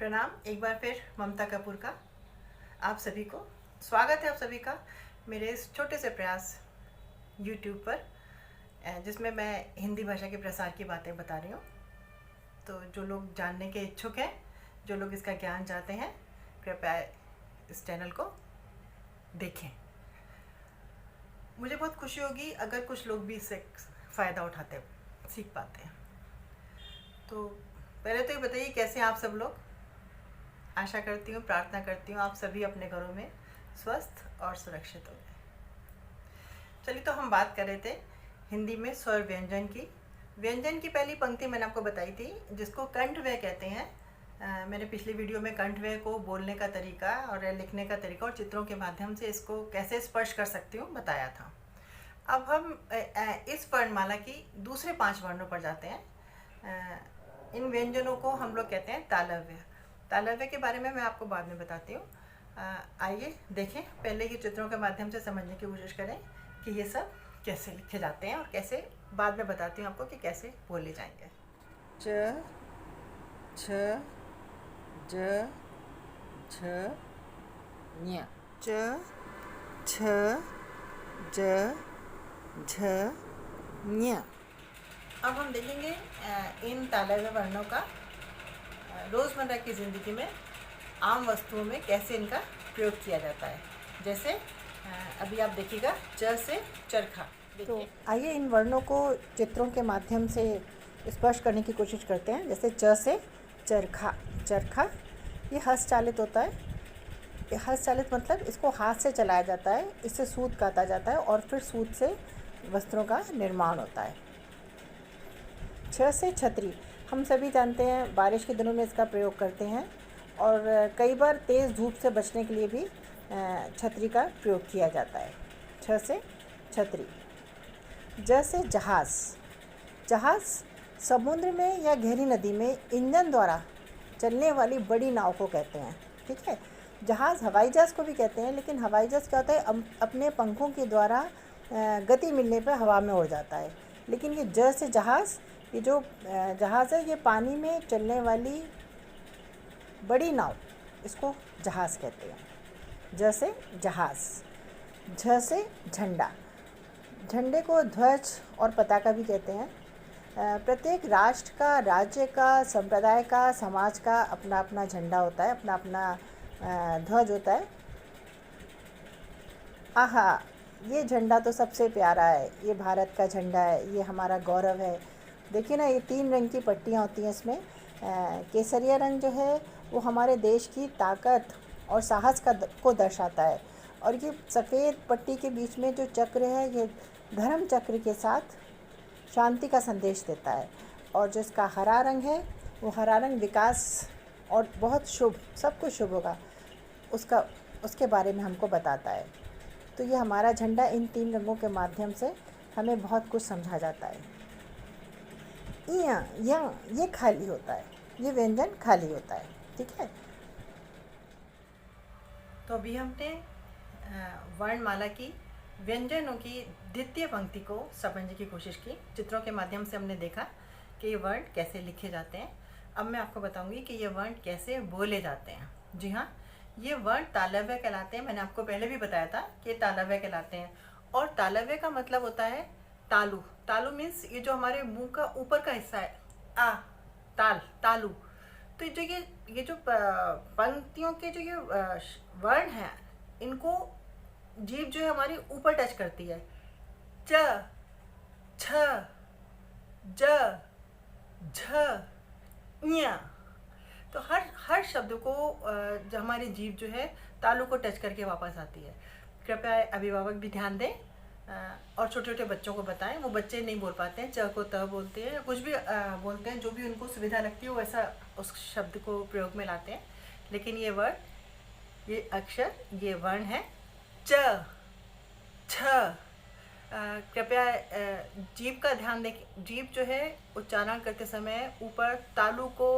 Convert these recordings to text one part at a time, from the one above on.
प्रणाम एक बार फिर ममता कपूर का आप सभी को स्वागत है आप सभी का मेरे इस छोटे से प्रयास YouTube पर, जिसमें मैं हिंदी भाषा के प्रसार की बातें बता रही हूँ। तो जो लोग जानने के इच्छुक हैं, जो लोग इसका ज्ञान चाहते हैं, कृपया इस चैनल को देखें। मुझे बहुत खुशी होगी अगर कुछ लोग भी इससे फ़ायदा उठाते सीख पाते हैं। तो पहले तो ये बताइए कैसे आप सब लोग। आशा करती हूँ, प्रार्थना करती हूँ आप सभी अपने घरों में स्वस्थ और सुरक्षित हो गए। चलिए, तो हम बात कर रहे थे हिंदी में स्वर व्यंजन की। व्यंजन की पहली पंक्ति मैंने आपको बताई थी, जिसको कंठव्यय कहते हैं। मैंने पिछली वीडियो में कंठव्यय को बोलने का तरीका और लिखने का तरीका और चित्रों के माध्यम से इसको कैसे स्पर्श कर सकती हूँ बताया था। अब हम इस वर्णमाला की दूसरे 5 वर्णों पर जाते हैं। इन व्यंजनों को हम लोग कहते हैं तालव्य। तालव्य के बारे में मैं आपको बाद में बताती हूँ। आइए देखें, पहले के चित्रों के माध्यम से समझने की कोशिश करें कि ये सब कैसे लिखे जाते हैं और कैसे, बाद में बताती हूँ आपको कि कैसे बोले जाएंगे। च, छ, ज, झ, ञ। च, छ, ज, झ, ञ। अब हम देखेंगे इन तालव्य वर्णों का रोज़मर्रा की ज़िंदगी में आम वस्तुओं में कैसे इनका प्रयोग किया जाता है। जैसे अभी आप देखिएगा च से चरखा। तो आइए इन वर्णों को चित्रों के माध्यम से स्पर्श करने की कोशिश करते हैं। जैसे च से चरखा। चरखा ये हस्तचालित होता है। ये हस्तचालित मतलब इसको हाथ से चलाया जाता है, इससे सूत काता जाता है और फिर सूत से वस्त्रों का निर्माण होता है। छ से छतरी। हम सभी जानते हैं बारिश के दिनों में इसका प्रयोग करते हैं और कई बार तेज़ धूप से बचने के लिए भी छतरी का प्रयोग किया जाता है। छ से छतरी। ज से जहाज़। जहाज़ समुद्र में या गहरी नदी में इंजन द्वारा चलने वाली बड़ी नाव को कहते हैं। ठीक है, जहाज़ हवाई जहाज़ को भी कहते हैं, लेकिन हवाई जहाज़ क्या होता है, अपने पंखों के द्वारा गति मिलने पर हवा में उड़ जाता है। लेकिन ये ज से जहाज़, ये जो जहाज़ है ये पानी में चलने वाली बड़ी नाव, इसको जहाज़ कहते हैं। ज से जहाज़। झ से झंडा। झंडे को ध्वज और पताका भी कहते हैं। प्रत्येक राष्ट्र का, राज्य का, संप्रदाय का, समाज का अपना अपना झंडा होता है, अपना अपना ध्वज होता है। आहा, ये झंडा तो सबसे प्यारा है, ये भारत का झंडा है, ये हमारा गौरव है। देखिए ना, ये 3 रंग की पट्टियाँ होती हैं इसमें। केसरिया रंग जो है वो हमारे देश की ताकत और साहस को दर्शाता है, और ये सफ़ेद पट्टी के बीच में जो चक्र है, ये धर्म चक्र के साथ शांति का संदेश देता है। और जो इसका हरा रंग है, वो हरा रंग विकास और बहुत शुभ, सब कुछ शुभ होगा उसके बारे में हमको बताता है। तो ये हमारा झंडा इन 3 रंगों के माध्यम से हमें बहुत कुछ समझा जाता है। ये खाली होता है, ये व्यंजन खाली होता है। ठीक है, तो अभी हमने वर्णमाला की व्यंजनों की द्वितीय पंक्ति को समझने की कोशिश की। चित्रों के माध्यम से हमने देखा कि ये वर्ण कैसे लिखे जाते हैं। अब मैं आपको बताऊंगी कि ये वर्ण कैसे बोले जाते हैं। जी हाँ, ये वर्ण तालव्य कहलाते हैं। मैंने आपको पहले भी बताया था कि तालव्य कहलाते हैं। और तालव्य का मतलब होता है तालु। तालु मीन्स ये जो हमारे मुंह का ऊपर का हिस्सा है, तालु। तो ये जो पंक्तियों के जो ये वर्ण हैं, इनको जीभ जो है हमारी ऊपर टच करती है। च, छ, ज, झ, ञ। तो हर शब्द को जो हमारी जीभ जो है तालु को टच करके वापस आती है। कृपया अभिभावक भी ध्यान दें और छोटे छोटे बच्चों को बताएं। वो बच्चे नहीं बोल पाते हैं, च को त बोलते हैं, कुछ भी बोलते हैं, जो भी उनको सुविधा लगती है वो ऐसा उस शब्द को प्रयोग में लाते हैं। लेकिन ये वर्ड, ये अक्षर, ये वर्ण है च, छ। कृपया जीभ का ध्यान दें। जीभ जो है उच्चारण करते समय ऊपर तालु को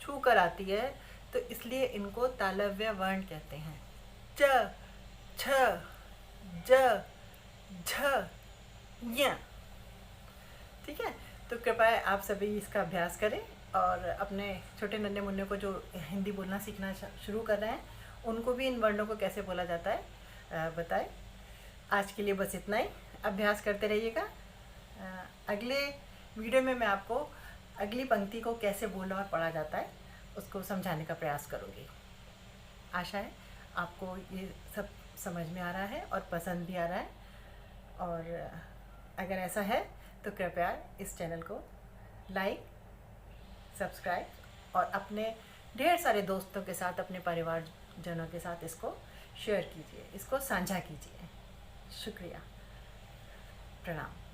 छू कर आती है, तो इसलिए इनको तालव्य वर्ण कहते हैं। च, छ, ज, झ, ञ। ठीक है, तो कृपया आप सभी इसका अभ्यास करें और अपने छोटे नन्हे मुन्ने को जो हिंदी बोलना सीखना शुरू कर रहे हैं उनको भी इन वर्णों को कैसे बोला जाता है बताएं। आज के लिए बस इतना ही, अभ्यास करते रहिएगा। अगले वीडियो में मैं आपको अगली पंक्ति को कैसे बोलना और पढ़ा जाता है उसको समझाने का प्रयास करूँगी। आशा है आपको ये सब समझ में आ रहा है और पसंद भी आ रहा है, और अगर ऐसा है तो कृपया इस चैनल को लाइक, सब्सक्राइब और अपने ढेर सारे दोस्तों के साथ, अपने परिवारजनों के साथ इसको शेयर कीजिए, इसको साझा कीजिए। शुक्रिया, प्रणाम।